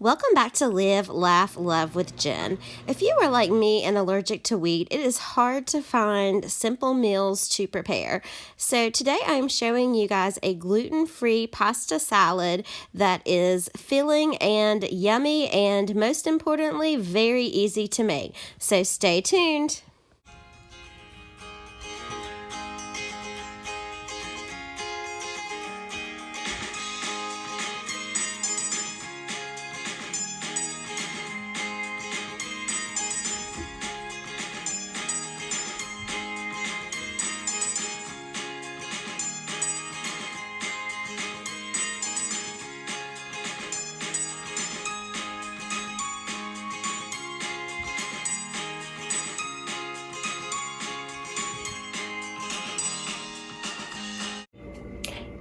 Welcome back to Live, Laugh, Love with Jen. If you are like me and allergic to wheat, it is hard to find simple meals to prepare. So today I'm showing you guys a gluten-free pasta salad that is filling and yummy and most importantly, very easy to make. So stay tuned.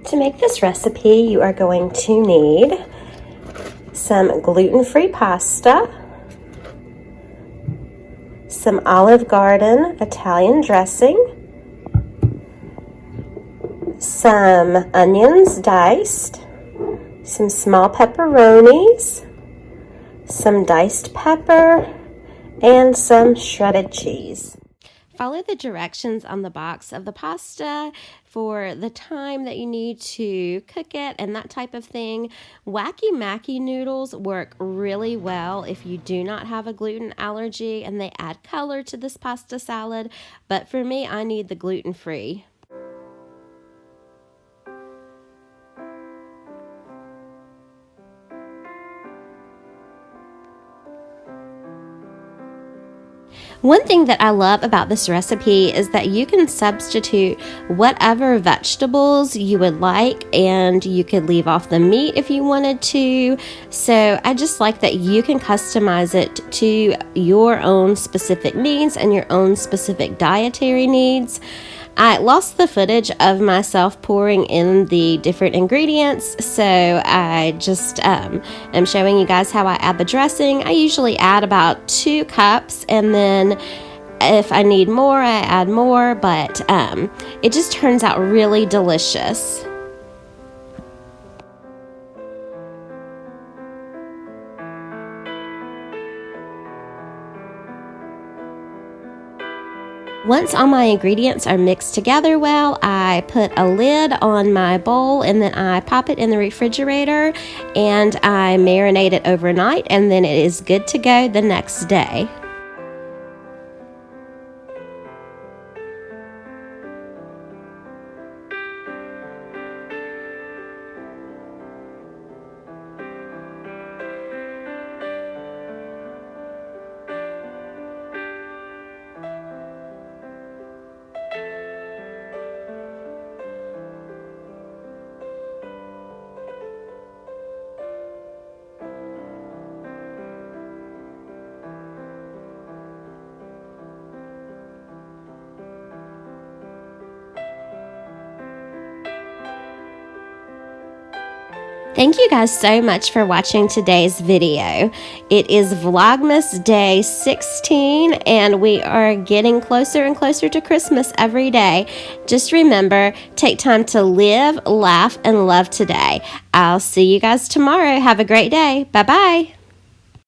To make this recipe, you are going to need some gluten-free pasta, some Olive Garden Italian dressing, some onions diced, some small pepperonis, some diced pepper, and some shredded cheese. Follow the directions on the box of the pasta for the time that you need to cook it and that type of thing. Wacky Macky noodles work really well if you do not have a gluten allergy, and they add color to this pasta salad. But for me, I need the gluten-free. One thing that I love about this recipe is that you can substitute whatever vegetables you would like, and you could leave off the meat if you wanted to. So I just like that you can customize it to your own specific needs and your own specific dietary needs. I lost the footage of myself pouring in the different ingredients, so I just am showing you guys how I add the dressing. I usually add about 2 cups, and then if I need more, I add more, but it just turns out really delicious. Once all my ingredients are mixed together well, I put a lid on my bowl, and then I pop it in the refrigerator and I marinate it overnight, and then it is good to go the next day. Thank you guys so much for watching today's video. It is Vlogmas Day 16, and we are getting closer and closer to Christmas every day. Just remember, take time to live, laugh, and love today. I'll see you guys tomorrow. Have a great day. Bye-bye.